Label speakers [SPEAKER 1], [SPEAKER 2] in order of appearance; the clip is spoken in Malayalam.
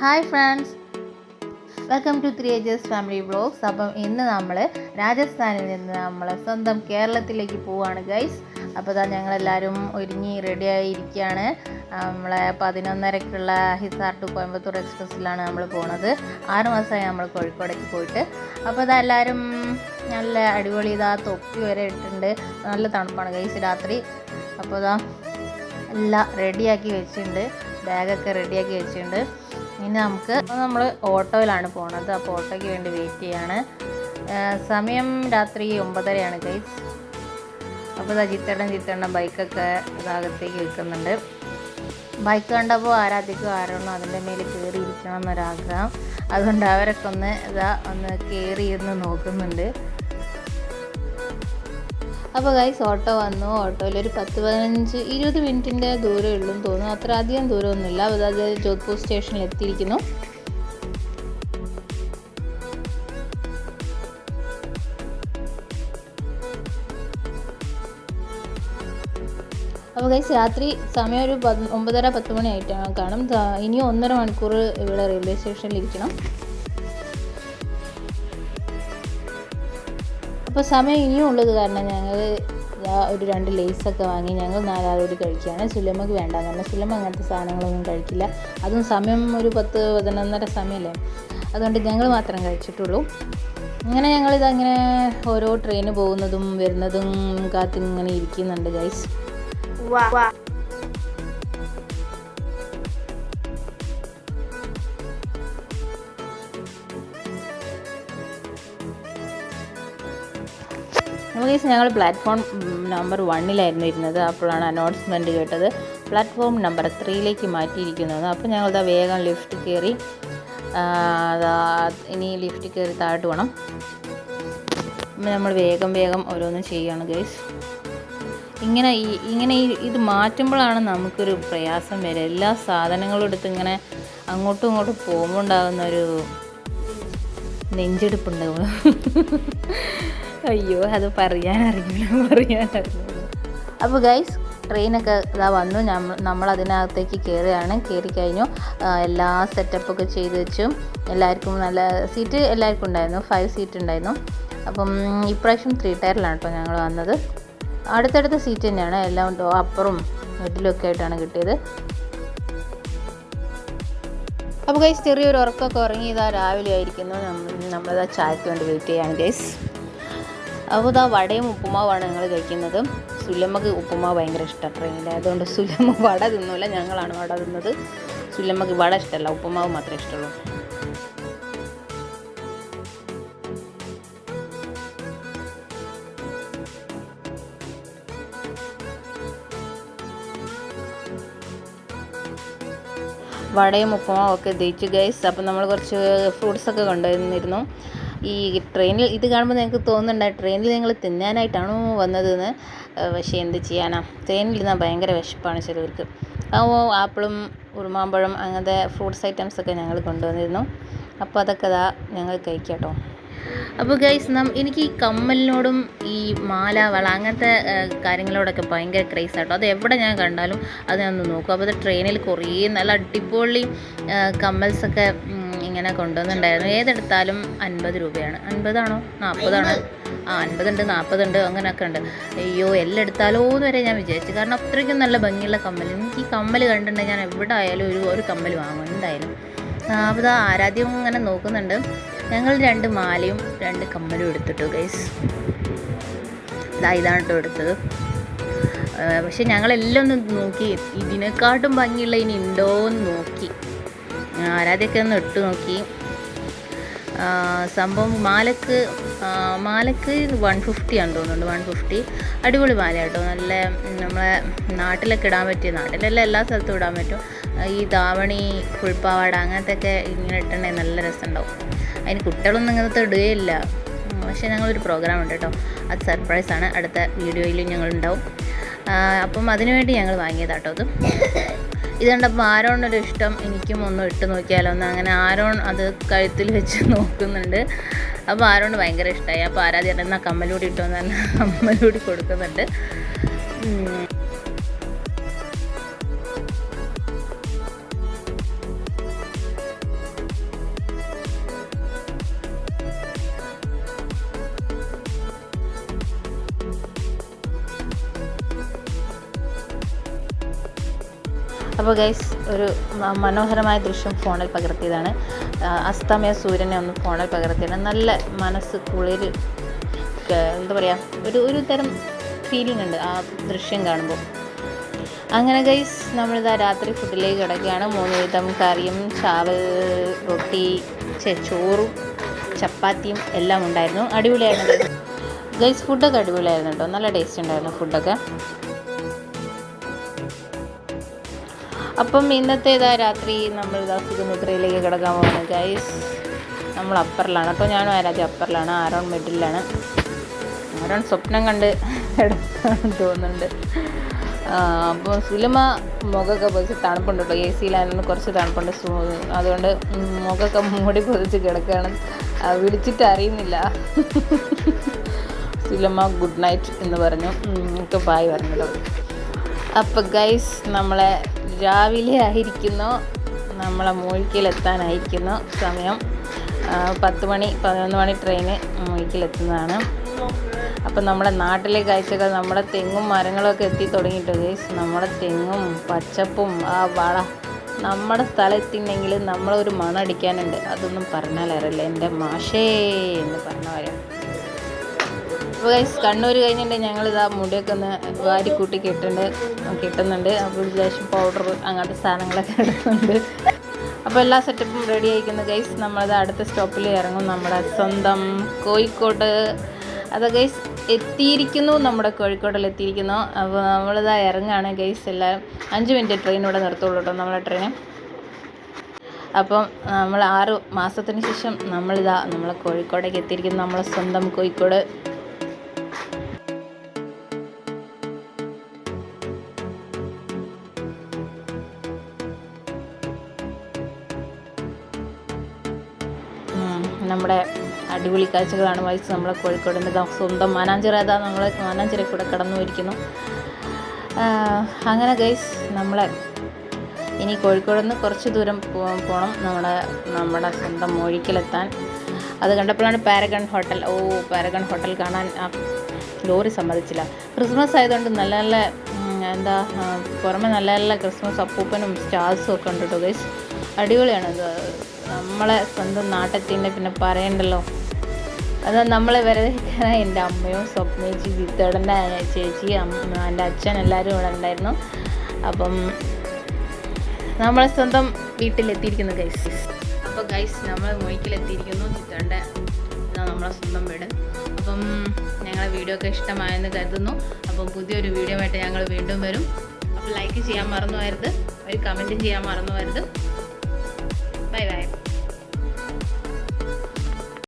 [SPEAKER 1] Hi friends, welcome to 3 family vlogs. അപ്പം ഇന്ന് നമ്മൾ രാജസ്ഥാനിൽ നിന്ന് നമ്മളെ സ്വന്തം കേരളത്തിലേക്ക് പോവുകയാണ് ഗൈസ്. അപ്പോൾ ഇതാ ഞങ്ങളെല്ലാവരും ഒരുങ്ങി റെഡിയായി ഇരിക്കുകയാണ്. നമ്മളെ 11:30-ക്കുള്ള ഹിസാർ ടു കോയമ്പത്തൂർ എക്സ്പ്രസ്സിലാണ് നമ്മൾ പോണത്. 6 മാസമായി നമ്മൾ കോഴിക്കോടേക്ക് പോയിട്ട്. അപ്പോൾ ഇതാ എല്ലാവരും നല്ല അടിപൊളി തൊപ്പി വരെ ഇട്ടിട്ടുണ്ട്. നല്ല തണുപ്പാണ് ഗൈസ് രാത്രി. അപ്പോൾ ഇതാ എല്ലാം റെഡിയാക്കി വെച്ചിട്ടുണ്ട്, ബാഗൊക്കെ റെഡിയാക്കി വെച്ചിട്ടുണ്ട്. ഇനി നമ്മൾ ഓട്ടോയിലാണ് പോണത്. അപ്പോൾ ഓട്ടോയ്ക്ക് വേണ്ടി വെയിറ്റ് ചെയ്യാണ്. സമയം രാത്രി 9:30 ഗൈസ്. അപ്പോൾ ഇതാ ചിത്തേട്ടൻ ബൈക്കൊക്കെ ഇതകത്തേക്ക് വെക്കുന്നുണ്ട്. ബൈക്ക് കണ്ടപ്പോൾ ആരാധിക്കും ആരോണോ അതിൻ്റെ മേലെ കയറി ഇരിക്കണം എന്നൊരാഗ്രഹം. അതുകൊണ്ട് അവരൊക്കെ ഒന്ന് കയറി ഇരുന്ന് നോക്കുന്നുണ്ട്. അപ്പോൾ ഗൈസ് ഓട്ടോ വന്നു. ഓട്ടോയിൽ ഒരു 10-15-20 മിനിറ്റിൻ്റെ ദൂരമേ ഉള്ളൂ എന്ന് തോന്നുന്നു. അത്ര അധികം ദൂരമൊന്നുമില്ല. അതായത് ജോധ്പൂർ സ്റ്റേഷനിൽ എത്തിയിരിക്കുന്നു. അപ്പോൾ ഗൈസ് രാത്രി സമയം ഒരു 9:30-10 മണി ആയിട്ടാണ് കാണും. ഇനിയും 1.5 മണിക്കൂർ ഇവിടെ റെയിൽവേ സ്റ്റേഷനിൽ ഇരിക്കണം. അപ്പോൾ സമയം ഇനിയും ഉള്ളത് കാരണം ഞങ്ങൾ ഒരു 2 ലേസൊക്കെ വാങ്ങി ഞങ്ങൾ 4 ആളോട് കഴിക്കുകയാണ്. സുലമ്മക്ക് വേണ്ടാന്ന് പറഞ്ഞാൽ സുലമ്മ അങ്ങനത്തെ സാധനങ്ങളൊന്നും കഴിക്കില്ല. അതും സമയം ഒരു 10-11:30 സമയമല്ലേ, അതുകൊണ്ട് ഞങ്ങൾ മാത്രം കഴിച്ചിട്ടുള്ളൂ. അങ്ങനെ ഞങ്ങളിതങ്ങനെ ഓരോ ട്രെയിന് പോകുന്നതും വരുന്നതും കാത്തിങ്ങനെ ഇരിക്കുന്നുണ്ട് ഗൈസ്. ഞങ്ങൾ പ്ലാറ്റ്ഫോം നമ്പർ 1-ലായിരുന്നു ഇരുന്നത്. അപ്പോഴാണ് അനൗൺസ്മെൻറ്റ് കേട്ടത് പ്ലാറ്റ്ഫോം നമ്പർ 3-ലേക്ക് മാറ്റിയിരിക്കുന്നത്. അപ്പോൾ ഞങ്ങളിതാ വേഗം ലിഫ്റ്റ് കയറി. ഇനി ലിഫ്റ്റ് കയറി താഴോട്ട് പോകണം. നമ്മൾ വേഗം ഓരോന്നും ചെയ്യുകയാണ് ഗൈസ്. ഇങ്ങനെ ഇത് മാറ്റുമ്പോഴാണ് നമുക്കൊരു പ്രയാസം വരിക. എല്ലാ സാധനങ്ങളും എടുത്ത് ഇങ്ങനെ അങ്ങോട്ടും ഇങ്ങോട്ടും പോകുമ്പോൾ ഉണ്ടാകുന്ന ഒരു നെഞ്ചെടുപ്പുണ്ടാവും. അയ്യോ, അത് പറയാനറിയില്ല. അപ്പോൾ ഗൈസ് ട്രെയിനൊക്കെ വന്നു. നമ്മൾ അതിനകത്തേക്ക് കയറുകയാണ്. കയറി കഴിഞ്ഞു. എല്ലാ സെറ്റപ്പൊക്കെ ചെയ്ത് വെച്ചു. എല്ലാവർക്കും നല്ല സീറ്റ് എല്ലാവർക്കും ഉണ്ടായിരുന്നു. 5 സീറ്റ് ഉണ്ടായിരുന്നു. അപ്പം ഇപ്രാവശ്യം 3 ടയറിലാണ് കേട്ടോ ഞങ്ങൾ വന്നത്. അടുത്തടുത്ത സീറ്റ് തന്നെയാണ്. എല്ലാം അപ്പുറവും മിഡിലൊക്കെ ആയിട്ടാണ് കിട്ടിയത്. അപ്പോൾ ഗൈസ് ചെറിയൊരു ഉറക്കമൊക്കെ ഉറങ്ങി രാവിലെ ആയിരിക്കുന്നു. നമ്മളിതാ ചായക്ക് വേണ്ടി വെയിറ്റ് ചെയ്യാണ് ഗൈസ്. അപ്പോൾ വടയും ഉപ്പുമാവാണ് ഞങ്ങൾ കഴിക്കുന്നത്. സുലമ്മക്ക് ഉപ്പുമാവ് ഭയങ്കര ഇഷ്ടമാണ് ട്രെയിനിൽ. അതുകൊണ്ട് സുലമ്മ വട തിന്നില്ല, ഞങ്ങളാണ് വട തിന്നത്. സുലമ്മക്ക് വട ഇഷ്ടമല്ല, ഉപ്പുമാവ് മാത്രമേ ഇഷ്ടമുള്ളൂ. വടയും ഉപ്പുമാവും ഒക്കെ ദഹിച്ചു ഗൈസ്. അപ്പം നമ്മൾ കുറച്ച് ഫ്രൂട്ട്സൊക്കെ കൊണ്ടുവന്നിരുന്നു. ഈ ട്രെയിനിൽ ഇത് കാണുമ്പോൾ നിങ്ങൾക്ക് തോന്നുന്നുണ്ടായി ട്രെയിനിൽ നിങ്ങൾ തിന്നാനായിട്ടാണോ വന്നതെന്ന്. പക്ഷേ എന്ത് ചെയ്യാനാ, ട്രെയിനിലിരുന്നാൽ ഭയങ്കര വിശപ്പാണ് ചിലവർക്ക്. ആപ്പിളും ഉറുമാമ്പഴം അങ്ങനത്തെ ഫ്രൂട്ട്സ് ഐറ്റംസൊക്കെ ഞങ്ങൾ കൊണ്ടുവന്നിരുന്നു. അപ്പോൾ അതൊക്കെ ഞങ്ങൾ കഴിക്കാം കേട്ടോ. അപ്പോൾ ഗൈസ് എനിക്ക് ഈ കമ്മലിനോടും ഈ മാല വള അങ്ങനത്തെ കാര്യങ്ങളോടൊക്കെ ഭയങ്കര ക്രേസ് ആട്ടോ. അത് എവിടെ ഞാൻ കണ്ടാലും അത് ഞാൻ ഒന്ന് നോക്കും. അപ്പോൾ അത് ട്രെയിനിൽ കുറേ നല്ല അടിപൊളി കമ്മൽസൊക്കെ ഇങ്ങനെ കൊണ്ടുവന്നിട്ടുണ്ടായിരുന്നു. ഏതെടുത്താലും 50 രൂപയാണ്. 50 ആണോ 40 ആണ്? 50 ഉണ്ട്, 40 ഉണ്ട്, അങ്ങനെയൊക്കെ ഉണ്ട്. അയ്യോ, എല്ലാം എടുത്താലോ എന്ന് വരെ ഞാൻ വിചാരിച്ചു. കാരണം അത്രയ്ക്കും നല്ല ഭംഗിയുള്ള കമ്മൽ. എനിക്ക് ഈ കമ്മൽ കണ്ടിട്ടുണ്ടെങ്കിൽ ഞാൻ എവിടെ ആയാലും ഒരു കമ്മൽ വാങ്ങും എന്തായാലും. അപ്പോൾ ആരാധ്യം ഇങ്ങനെ നോക്കുന്നുണ്ട്. ഞങ്ങൾ 2 മാലയും 2 കമ്മലും എടുത്തിട്ടു ഗൈസ്. ഇതാണ് കേട്ടോ എടുത്തത്. പക്ഷെ ഞങ്ങളെല്ലാം ഒന്ന് നോക്കി, ഇതിനെക്കാട്ടും ഭംഗിയുള്ള ഇനി ഉണ്ടോ എന്ന് നോക്കി. ആരാധ്യൊക്കെ ഒന്ന് ഇട്ട് നോക്കി. സംഭവം മാലക്ക് 150 ആണെന്ന് തോന്നുന്നുണ്ട്. 150 അടിപൊളി മാല കേട്ടോ. നല്ല നമ്മളെ നാട്ടിലൊക്കെ ഇടാൻ പറ്റിയ, നാട്ടിലെല്ലാം എല്ലാ സ്ഥലത്തും ഇടാൻ പറ്റും. ഈ ധാവണി ഫുൾപ്പാവാട അങ്ങനത്തെയൊക്കെ ഇങ്ങനെ ഇട്ടിട്ടുണ്ടെങ്കിൽ നല്ല രസമുണ്ടാവും. അതിന് കുട്ടികളൊന്നും ഇങ്ങനത്തെ ഇടുകയില്ല. പക്ഷേ ഞങ്ങളൊരു പ്രോഗ്രാം ഉണ്ട് കേട്ടോ, അത് സർപ്രൈസാണ്. അടുത്ത വീഡിയോയിലും ഞങ്ങളുണ്ടാവും. അപ്പം അതിനുവേണ്ടി ഞങ്ങൾ വാങ്ങിയതാട്ടോ അത്. ഇത് കണ്ടപ്പോൾ ആരോണൊരു ഇഷ്ടം, എനിക്കും ഒന്ന് ഇട്ട് നോക്കിയാലോ എന്ന്. അങ്ങനെ ആരോൺ അത് കഴുത്തിൽ വെച്ച് നോക്കുന്നുണ്ട്. അപ്പോൾ ആരോണ് ഭയങ്കര ഇഷ്ടമായി. അപ്പോൾ ആരാധ്യം എന്നാൽ കമ്മലൂടി ഇട്ടോന്ന് പറഞ്ഞാൽ കമ്മലൂടി കൊടുക്കുന്നുണ്ട്. അപ്പോൾ ഗൈസ് ഒരു മനോഹരമായ ദൃശ്യം ഫോണിൽ പകർത്തിയതാണ്. അസ്തമയ സൂര്യനെ ഒന്ന് ഫോണിൽ പകർത്തിയതാണ്. നല്ല മനസ്സ് കുളിർ, എന്താ പറയുക, ഒരു തരം ഫീലിംഗ് ഉണ്ട് ആ ദൃശ്യം കാണുമ്പോൾ. അങ്ങനെ ഗൈസ് നമ്മളിതാ രാത്രി ഫുഡിലേക്ക് കിടക്കുകയാണ്. 3 വിധം കറിയും ചാവൽ, റൊട്ടി, ചോറും ചപ്പാത്തിയും എല്ലാം ഉണ്ടായിരുന്നു. അടിപൊളിയായിരുന്നു ഗൈസ്. ഫുഡൊക്കെ അടിപൊളിയായിരുന്നു കേട്ടോ, നല്ല ടേസ്റ്റ് ഉണ്ടായിരുന്നു ഫുഡൊക്കെ. അപ്പം ഇന്നത്തെ രാത്രി നമ്മൾ സുഖനിദ്രയിലേക്ക് കിടക്കാൻ പോകുന്നത് ഗൈസ്. നമ്മൾ അപ്പറിലാണ് കേട്ടോ, ഞാനും ആരാധ്യ അപ്പറിലാണ്, ആരോൺ മിഡിലാണ്. ആരോൺ സ്വപ്നം കണ്ട് കിടക്കാൻ തോന്നുന്നുണ്ട്. അപ്പോൾ സുലമ മുഖമൊക്കെ പൊതിച്ച് തണുപ്പുണ്ട് കേട്ടോ, എ സിയിലായിരുന്നു, കുറച്ച് തണുപ്പുണ്ട്, അതുകൊണ്ട് മുഖമൊക്കെ മൂടി പൊതിച്ച് കിടക്കുകയാണ്. വിളിച്ചിട്ട് അറിയുന്നില്ല. സുലമ ഗുഡ് നൈറ്റ് എന്ന് പറഞ്ഞു, ഒക്കെ ബായ് പറഞ്ഞല്ലോ. അപ്പോൾ ഗൈസ് നമ്മളെ രാവിലെ ആയിരിക്കുന്നു, നമ്മളെ മൂഴിക്കലെത്താനായിരിക്കുന്നു സമയം. 10 മണി 11 മണി ട്രെയിന് മൂഴിക്കലെത്തുന്നതാണ്. അപ്പം നമ്മുടെ നാട്ടിലെ കാഴ്ചകൾ, നമ്മുടെ തെങ്ങും മരങ്ങളൊക്കെ എത്തി തുടങ്ങിയിട്ട് ഗൈസ്. നമ്മുടെ തെങ്ങും പച്ചപ്പും ആ വള നമ്മുടെ സ്ഥലത്തിണ്ടെങ്കിൽ നമ്മളൊരു മണടിക്കാനുണ്ട്. അതൊന്നും പറഞ്ഞാൽ അറിയില്ല, എൻ്റെ മാഷേ എന്ന് പറഞ്ഞ പറയാം. അപ്പോൾ ഗൈസ് കണ്ണൂർ കഴിഞ്ഞിട്ടുണ്ടെങ്കിൽ ഞങ്ങളിതാ മുടിയൊക്കെ ഒന്ന് വാരി കൂട്ടി കിട്ടുന്നുണ്ട്. അപ്പോൾ ലേശം പൗഡർ അങ്ങനത്തെ സാധനങ്ങളൊക്കെ ഇടുന്നുണ്ട്. അപ്പോൾ എല്ലാ സെറ്റപ്പും റെഡി ആയിരിക്കുന്നു ഗൈസ്. നമ്മളത് അടുത്ത സ്റ്റോപ്പിൽ ഇറങ്ങും, നമ്മുടെ സ്വന്തം കോഴിക്കോട്. അത് ഗൈസ് എത്തിയിരിക്കുന്നു, നമ്മുടെ കോഴിക്കോടിൽ എത്തിയിരിക്കുന്നു. അപ്പോൾ നമ്മളിതാ ഇറങ്ങുകയാണ് ഗൈസ്. എല്ലാവരും 5 മിനിറ്റ് ട്രെയിൻ ഇവിടെ നിർത്തുള്ളൂ കേട്ടോ, നമ്മളെ ട്രെയിന്. അപ്പം നമ്മൾ 6 മാസത്തിന് ശേഷം നമ്മളെ കോഴിക്കോടേക്ക് എത്തിയിരിക്കുന്നു, നമ്മളെ സ്വന്തം കോഴിക്കോട്. നമ്മുടെ അടിപൊളി കാഴ്ചകളാണ് വൈസ് നമ്മളെ കോഴിക്കോടിൻ്റെ സ്വന്തം മാനാഞ്ചിറ. നമ്മൾ മാനാഞ്ചിറ കൂടെ കടന്നു പോയിരിക്കുന്നു. അങ്ങനെ ഗൈസ് നമ്മളെ ഇനി കോഴിക്കോട് നിന്ന് കുറച്ച് ദൂരം പോകണം നമ്മുടെ സ്വന്തം മൂഴിക്കലെത്താൻ. അത് കണ്ടപ്പോഴാണ് പാരഗൺ ഹോട്ടൽ കാണാൻ ആ ലോറി സമ്മതിച്ചില്ല. ക്രിസ്മസ് ആയതുകൊണ്ട് നല്ല നല്ല പുറമെ നല്ല നല്ല ക്രിസ്മസ് അപ്പൂപ്പനും സ്റ്റാർസും ഒക്കെ ഉണ്ട് കേട്ടോ ഗൈസ്. അടിപൊളിയാണ്. നമ്മളെ സ്വന്തം നാട്ടിൽ പിന്നെ പറയണ്ടല്ലോ. അത് നമ്മളെ വരവേൽക്കാൻ എൻ്റെ അമ്മയും സ്വപ്നേച്ചി, ജിത്തേടൻ്റെ ചേച്ചി, എൻ്റെ അച്ഛൻ എല്ലാവരും ഇവിടെ ഉണ്ടായിരുന്നു. അപ്പം നമ്മളെ സ്വന്തം വീട്ടിലെത്തിയിരിക്കുന്നു ഗൈസ്. അപ്പോൾ ഗൈസ് നമ്മൾ മൂഴിക്കലെത്തിയിരിക്കുന്നു. ജിത്തേടൻ്റെ നമ്മളെ സ്വന്തം വീട്. അപ്പം ഞങ്ങളെ വീഡിയോ ഒക്കെ ഇഷ്ടമായെന്ന് കരുതുന്നു. അപ്പം പുതിയൊരു വീഡിയോ ആയിട്ട് ഞങ്ങൾ വീണ്ടും വരും. അപ്പോൾ ലൈക്ക് ചെയ്യാൻ മറന്നു പോകരുത്, ഒരു കമൻറ്റും ചെയ്യാൻ മറന്നു പോകരുത്. Bye bye.